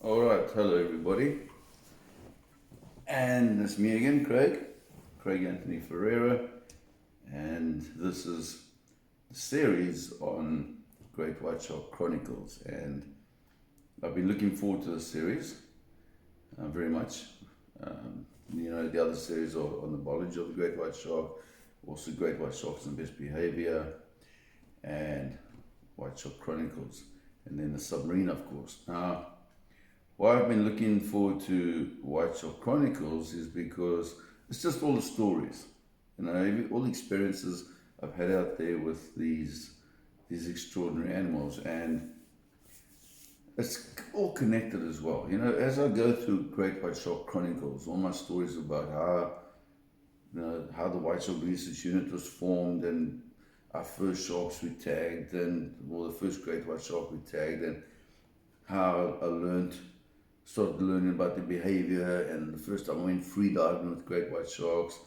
All right, hello everybody, and it's me again, Craig Anthony Ferreira, and this is the series on Great White Shark Chronicles, and I've been looking forward to this series very much. The other series are on the biology of the Great White Shark, also Great White Sharks and Best Behavior, and White Shark Chronicles, and then the submarine, of course. Now, why I've been looking forward to White Shark Chronicles is because it's just all the stories, all the experiences I've had out there with these extraordinary animals, and it's all connected as well. As I go through Great White Shark Chronicles, all my stories about how the White Shark Research Unit was formed, and our first sharks we tagged, and the first Great White Shark we tagged, and how started learning about the behavior, and the first time I went free diving with great white sharks.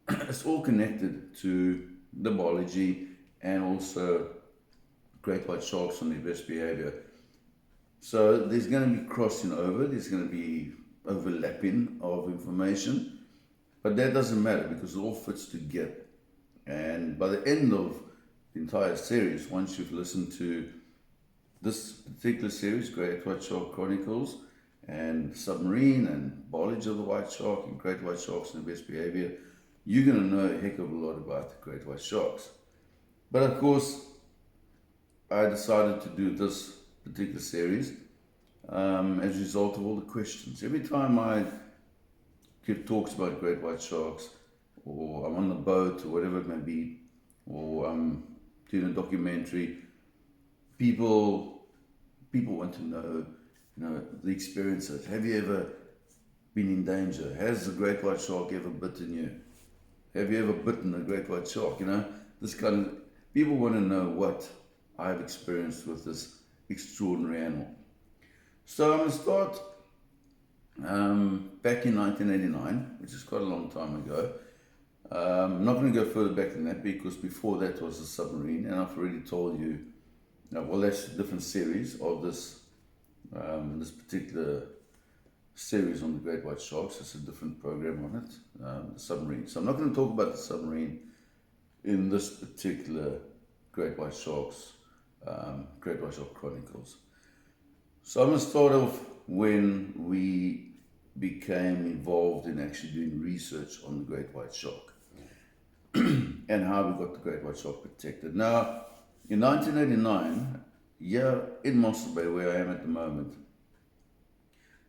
It's all connected to the biology and also great white sharks on their best behavior. So there's going to be crossing over, there's going to be overlapping of information, but that doesn't matter because it all fits together. And by the end of the entire series, once you've listened to this particular series, Great White Shark Chronicles, and submarine and biology of the white shark and great white sharks and their best behavior, you're going to know a heck of a lot about the great white sharks. But of course, I decided to do this particular series as a result of all the questions. Every time I give talks about great white sharks, or I'm on the boat, or whatever it may be, or I'm doing a documentary, people want to know, the experiences. Have you ever been in danger? Has the great white shark ever bitten you? Have you ever bitten a great white shark? This kind of people want to know what I've experienced with this extraordinary animal. So I'm going to start back in 1989, which is quite a long time ago. I'm not going to go further back than that because before that was a submarine, and I've already told you, that's a different series of this particular series on the great white sharks. It's a different program on it, the submarine. So I'm not going to talk about the submarine in this particular great white sharks, Great White Shark Chronicles. So I'm going to start off when we became involved in actually doing research on the great white shark and how we got the great white shark protected. Now, in 1989, in Mossel Bay, where I am at the moment,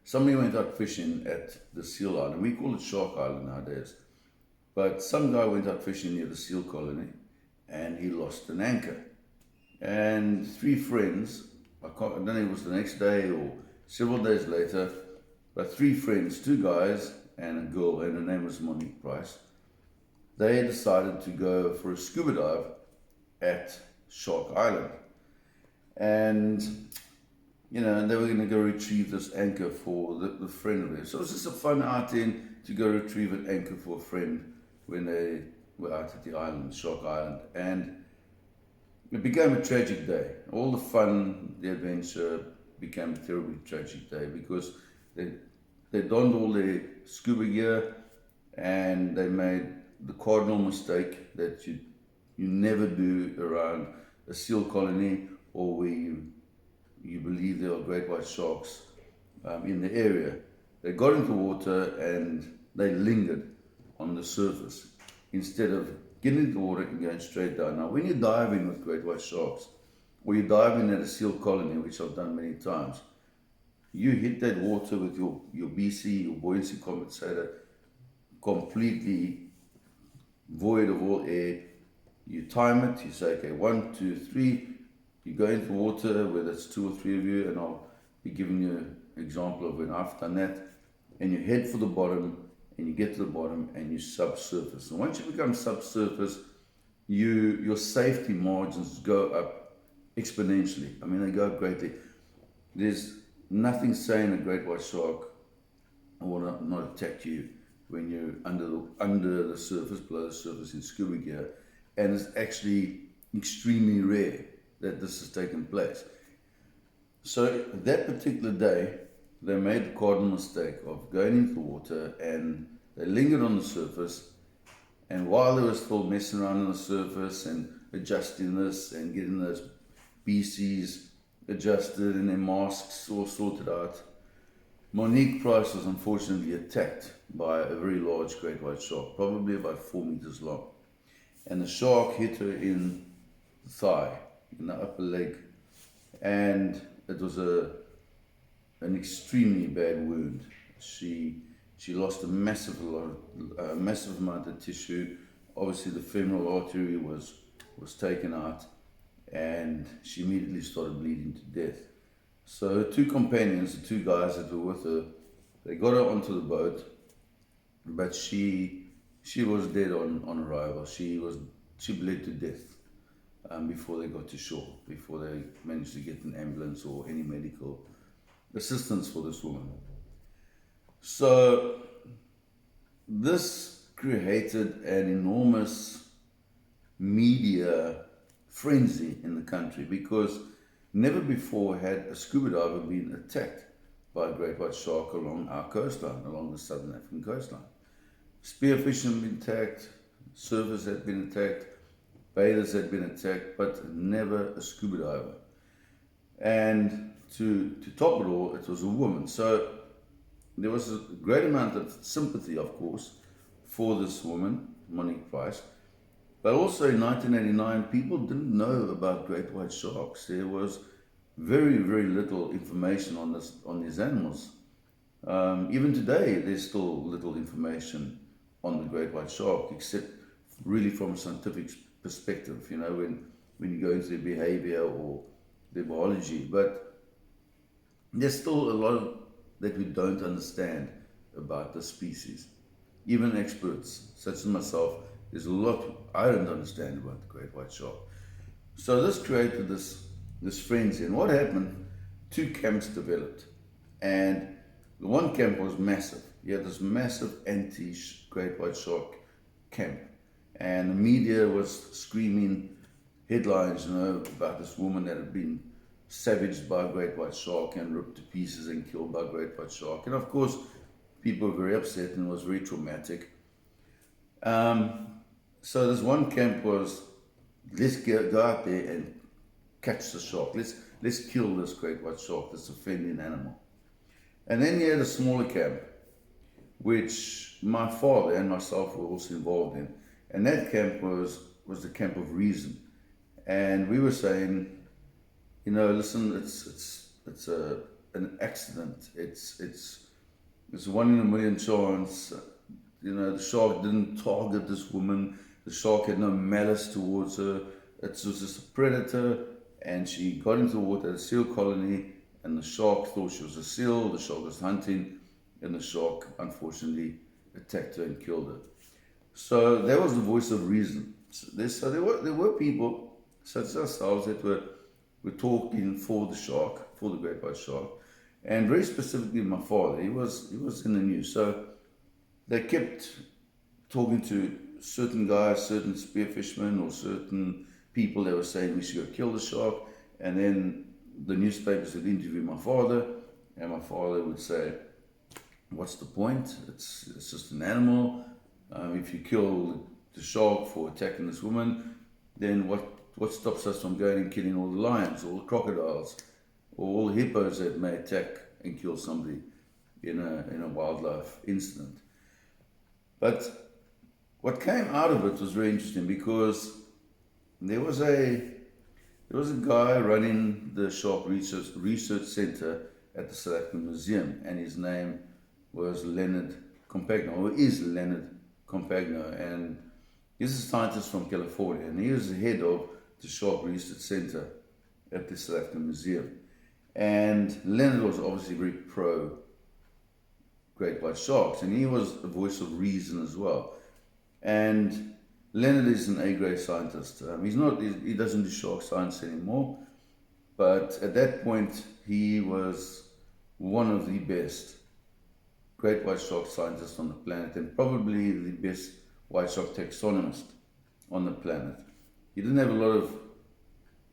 somebody went out fishing at the Seal Island. We call it Shark Island nowadays. But some guy went out fishing near the seal colony and he lost an anchor. And three friends, I don't know if it was the next day or several days later, but three friends, two guys and a girl, and her name was Monique Price, they decided to go for a scuba dive at Shark Island. And they were going to go retrieve this anchor for the friend of theirs. So it was just a fun outing to go retrieve an anchor for a friend when they were out at the island, Shark Island. And it became a tragic day. All the fun, the adventure became a terribly tragic day because they donned all their scuba gear and they made the cardinal mistake that you never do around a seal colony or where you believe there are great white sharks in the area. They got into water and they lingered on the surface instead of getting into water and going straight down. Now, when you're diving with great white sharks, or you're diving at a seal colony, which I've done many times, you hit that water with your BC, your buoyancy compensator, completely void of all air. You time it, you say, okay, 1, 2, 3, you go into water, whether it's 2 or 3 of you, and I'll be giving you an example of when I've done that, and you head for the bottom, and you get to the bottom, and you subsurface. And once you become subsurface, your safety margins go up exponentially. I mean, they go up greatly. There's nothing saying a great white shark will not attack you when you're under the surface, below the surface in scuba gear, and it's actually extremely rare that this has taken place. So that particular day, they made the cardinal mistake of going into the water, and they lingered on the surface. And while they were still messing around on the surface and adjusting this and getting those BCs adjusted and their masks all sorted out, Monique Price was unfortunately attacked by a very large great white shark, probably about 4 meters long. And the shark hit her in the thigh, in the upper leg, and it was an extremely bad wound. She lost a massive amount of tissue. Obviously, the femoral artery was taken out, and she immediately started bleeding to death. So her two companions, the two guys that were with her, they got her onto the boat, but she was dead on arrival. She bled to death before they got to shore, before they managed to get an ambulance or any medical assistance for this woman. So this created an enormous media frenzy in the country, because never before had a scuba diver been attacked by a great white shark along our coastline, along the Southern African coastline. Spearfishing had been attacked, surfers had been attacked, bathers had been attacked, but never a scuba diver. And to top it all, it was a woman. So there was a great amount of sympathy, of course, for this woman, Monique Price. But also in 1989, people didn't know about great white sharks. There was very, very little information on these animals. Even today, there's still little information on the great white shark, except really from a scientific perspective, you know, when you go into their behavior or their biology. But there's still a lot that we don't understand about the species. Even experts, such as myself, there's a lot I don't understand about the great white shark. So this created this frenzy. And what happened, two camps developed. And the one camp was massive. You had this massive anti-great white shark camp. And the media was screaming headlines, you know, about this woman that had been savaged by a great white shark and ripped to pieces and killed by a great white shark. And of course, people were very upset, and it was very traumatic. So this one camp was, let's go out there and catch the shark. Let's kill this great white shark, this offending animal. And then you had a smaller camp, which my father and myself were also involved in. And that camp was the camp of reason. And we were saying, you know, listen, it's an accident. It's a 1 in a million chance. You know, the shark didn't target this woman. The shark had no malice towards her. It was just a predator, and she got into the water at a seal colony, and the shark thought she was a seal. The shark was hunting, and the shark unfortunately attacked her and killed her. So that was the voice of reason. So there were people such as ourselves that were talking for the shark, for the great white shark, and very specifically my father. He was in the news. So they kept talking to certain guys, certain spearfishermen, or certain people that were saying we should go kill the shark, and then the newspapers would interview my father, and my father would say, what's the point? It's just an animal. If you kill the shark for attacking this woman, then what stops us from going and killing all the lions, all the crocodiles, or all the hippos that may attack and kill somebody in a wildlife incident? But what came out of it was very interesting, because there was a guy running the Shark Research Center at the South African Museum, and his name was Leonard Compagno, or is Leonard Compagno, and he's a scientist from California, and he was the head of the Shark Research Center at the South African Museum. And Leonard was obviously very pro great white sharks, and he was a voice of reason as well. And Leonard is an A-grade scientist. He doesn't do shark science anymore, but at that point he was one of the best great white shark scientists on the planet, and probably the best white shark taxonomist on the planet. He didn't have a lot of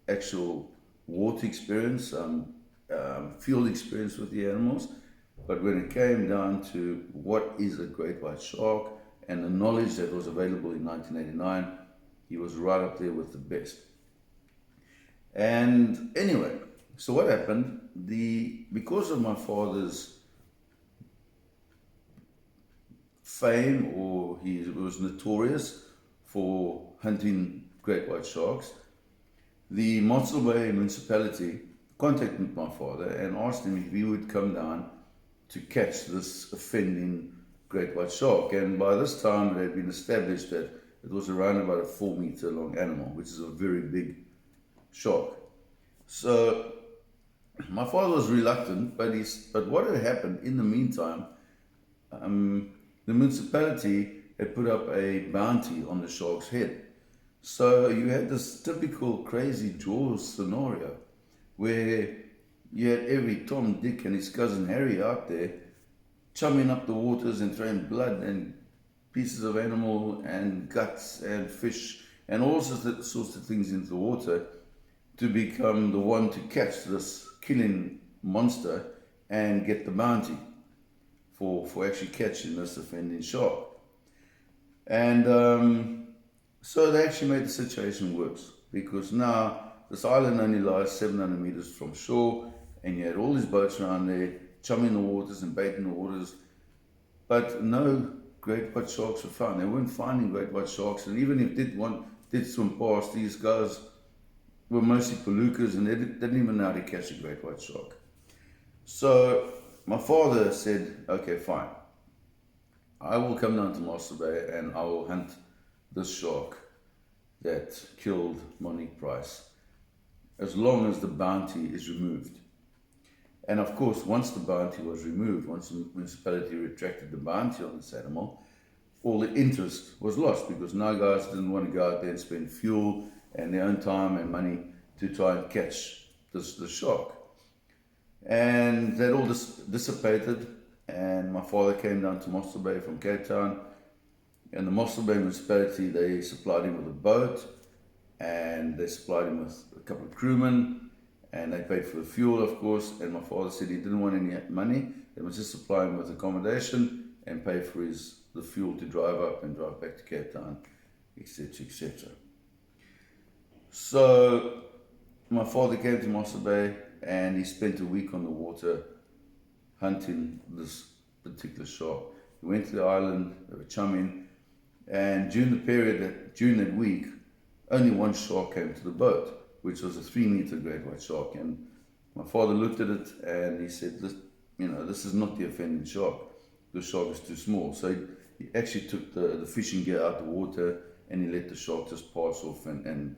actual water experience, field experience with the animals, But when it came down to what is a great white shark and the knowledge that was available in 1989, he was right up there with the best. And anyway, so what happened? Because of my father's fame, or he was notorious for hunting great white sharks, the Mossel Bay municipality contacted my father and asked him if he would come down to catch this offending great white shark. And by this time it had been established that it was around about a 4-meter long animal, which is a very big shark. So my father was reluctant, but what had happened in the meantime, the municipality had put up a bounty on the shark's head. So you had this typical crazy Jaws scenario where you had every Tom, Dick and his cousin Harry out there chumming up the waters and throwing blood and pieces of animal and guts and fish and all sorts of things into the water to become the one to catch this killing monster and get the bounty for actually catching this offending shark. And so they actually made the situation worse, because now this island only lies 700 meters from shore, and you had all these boats around there chumming the waters and baiting the waters, but no great white sharks were found. They weren't finding great white sharks, and even if did swim past, these guys were mostly palookas and they didn't even know how to catch a great white shark. So my father said, okay, fine, I will come down to Mossel Bay and I will hunt this shark that killed Monique Price, as long as the bounty is removed. And of course, once the bounty was removed, once the municipality retracted the bounty on this animal, all the interest was lost, because now guys didn't want to go out there and spend fuel and their own time and money to try and catch the shark. And that all dissipated, and my father came down to Mossel Bay from Cape Town, and the Mossel Bay municipality, they supplied him with a boat, and they supplied him with a couple of crewmen, and they paid for the fuel, of course. And my father said he didn't want any money, they must just supply him with accommodation and pay for the fuel to drive up and drive back to Cape Town, etc., etc. So my father came to Mossel Bay and he spent a week on the water hunting this particular shark. He went to the island, they were chumming, and during that week, only one shark came to the boat, which was a 3-meter great white shark. And my father looked at it and he said, this is not the offending shark. The shark is too small. So he actually took the fishing gear out of the water and he let the shark just pass off and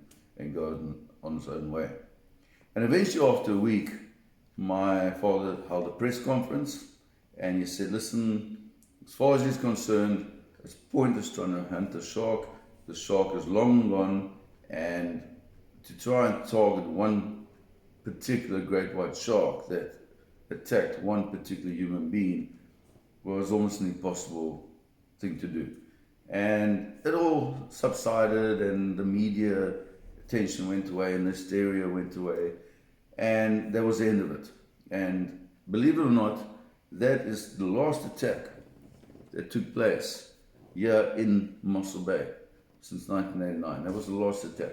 go on his own way. And eventually, after a week, my father held a press conference and he said, listen, as far as he's concerned, it's pointless trying to hunt the shark. The shark is long gone, and to try and target one particular great white shark that attacked one particular human being was almost an impossible thing to do. And it all subsided, and the media attention went away, and the hysteria went away, and that was the end of it. And believe it or not, that is the last attack that took place here in Mossel Bay since 1989. That was the last attack.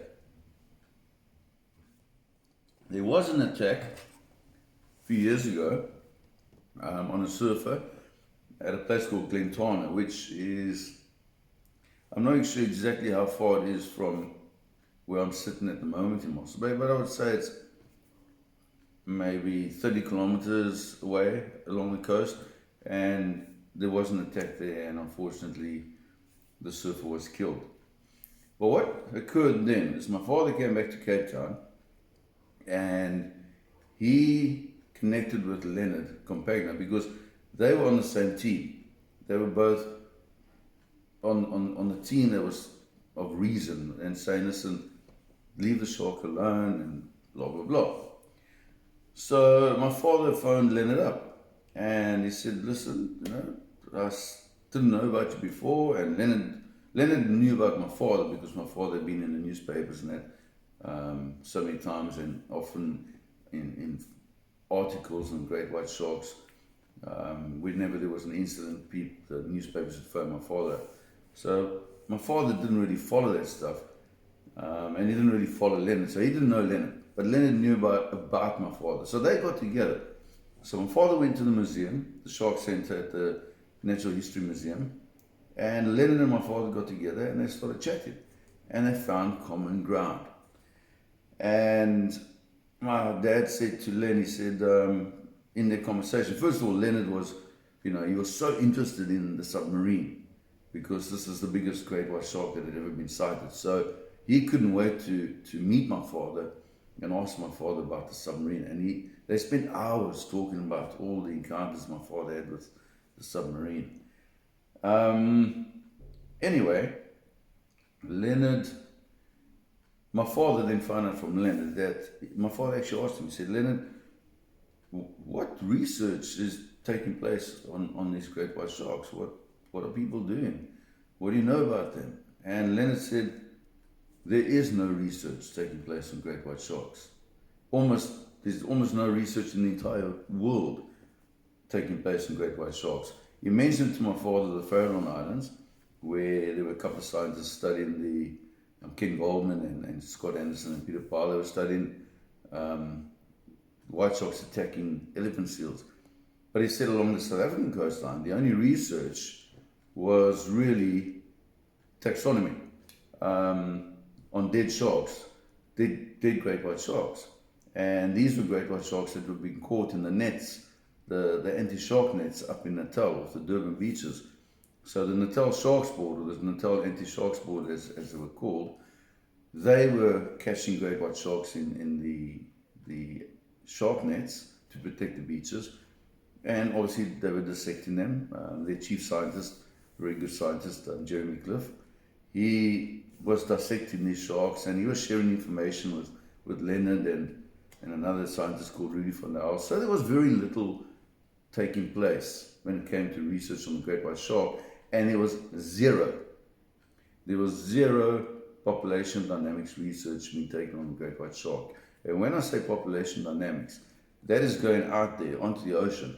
There was an attack a few years ago on a surfer at a place called Glentana, which is, I'm not sure exactly how far it is from where I'm sitting at the moment in Mossel Bay, but I would say it's maybe 30 kilometers away along the coast, and there was an attack there, and unfortunately the surfer was killed. But what occurred then is my father came back to Cape Town and he connected with Leonard Compagna, because they were on the same team. They were both on the team that was of reason and saying, listen, leave the shark alone and blah, blah, blah. So my father phoned Leonard up and he said, listen, I didn't know about you before. And Leonard knew about my father because my father had been in the newspapers and that so many times, and often in articles on great white sharks. Whenever there was an incident, the newspapers would phone my father. So my father didn't really follow that stuff, and he didn't really follow Leonard, so he didn't know Leonard. But Leonard knew about my father. So they got together. So my father went to the museum, the Shark Center at the Natural History Museum, and Leonard and my father got together and they started chatting. And they found common ground. And my dad said to Len, he said, in their conversation, first of all, Leonard was, he was so interested in the submarine because this is the biggest great white shark that had ever been sighted. So he couldn't wait to meet my father and ask my father about the submarine. And they spent hours talking about all the encounters my father had with the submarine. Anyway, my father then found out from Leonard that my father actually asked him, he said, Leonard, what research is taking place on these great white sharks? What are people doing? What do you know about them? And Leonard said, there is no research taking place on great white sharks. There's almost no research in the entire world taking place on great white sharks. He mentioned to my father the Farallon Islands, where there were a couple of scientists studying Ken Goldman and Scott Anderson and Peter Parr. They were studying white sharks attacking elephant seals. But he said along the South African coastline, the only research was really taxonomy on dead sharks, dead great white sharks. And these were great white sharks that were being caught in the nets, the anti-shark nets up in Natal, off the Durban beaches. So the Natal Sharks Board, or the Natal Anti-Sharks Board as they were called, they were catching great white sharks in the shark nets to protect the beaches. And obviously they were dissecting them. Their chief scientist, very good scientist, Jeremy Cliff, he was dissecting these sharks and he was sharing information with Leonard and another scientist called Rudy van der Haal. So there was very little taking place when it came to research on the great white shark, and there was zero population dynamics research being taken on the great white shark. And when I say population dynamics, that is going out there onto the ocean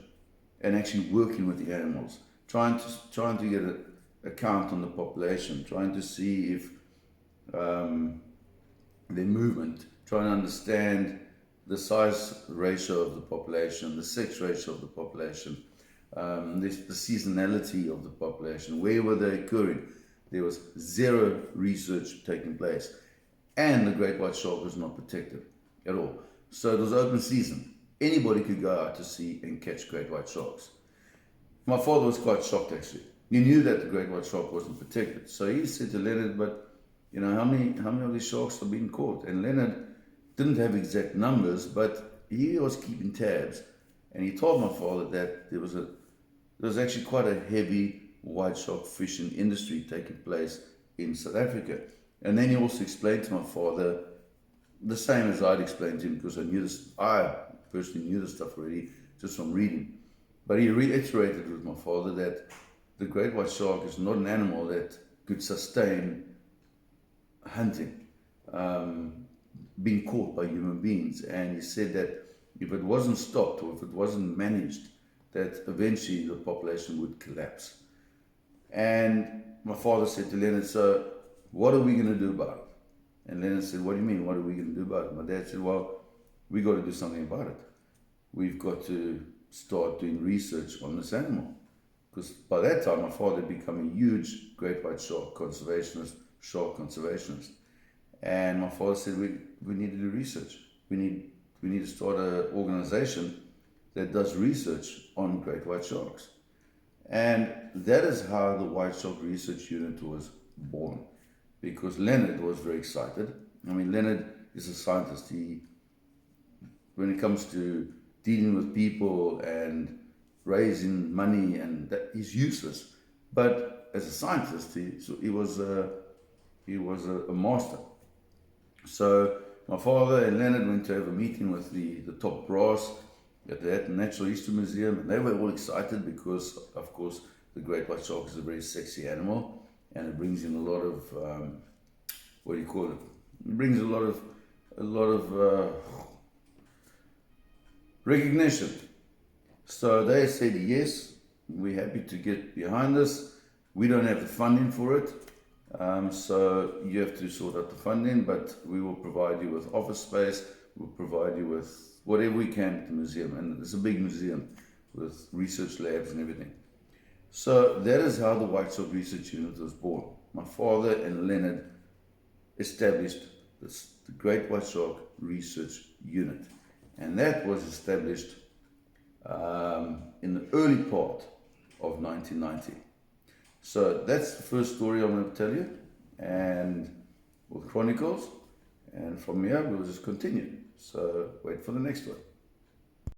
and actually working with the animals, trying to get a count on the population, trying to see if their movement, trying to understand the size ratio of the population, the sex ratio of the population, the seasonality of the population, where were they occurring. There was zero research taking place, and the great white shark was not protected at all. So it was open season. Anybody could go out to sea and catch great white sharks. My father was quite shocked actually. He knew that the great white shark wasn't protected. So he said to Leonard, but how many of these sharks are being caught? And Leonard didn't have exact numbers, but he was keeping tabs. And he told my father that there was actually quite a heavy white shark fishing industry taking place in South Africa. And then he also explained to my father the same as I'd explained to him, because I personally knew this stuff already just from reading. But he reiterated with my father that the great white shark is not an animal that could sustain hunting, being caught by human beings. And he said that if it wasn't stopped or if it wasn't managed, that eventually the population would collapse. And my father said to Leonard, so what are we going to do about it? And Leonard said, what do you mean, what are we going to do about it? My dad said, well, we got to do something about it. We've got to start doing research on this animal. Because by that time, my father had become a huge great white shark conservationist. And my father said, we need to do research. We need to start an organization that does research on great white sharks. And that is how the White Shark Research Unit was born. Because Leonard was very excited. I mean, Leonard is a scientist. When it comes to dealing with people and raising money, and that, he's useless. But as a scientist, he was a master. So my father and Leonard went to have a meeting with the top brass at the Natural History Museum, and they were all excited because, of course, the great white shark is a very sexy animal, and it brings in a lot of It brings a lot of recognition. So they said, yes, we're happy to get behind this. We don't have the funding for it. So you have to sort out the funding, but we will provide you with office space. We'll provide you with whatever we can at the museum. And it's a big museum with research labs and everything. So that is how the White Sox Research Unit was born. My father and Leonard established the Great White Shark Research Unit. And that was established in the early part of 1990. So that's the first story I'm going to tell you, and with Chronicles, and from here we'll just continue. So wait for the next one.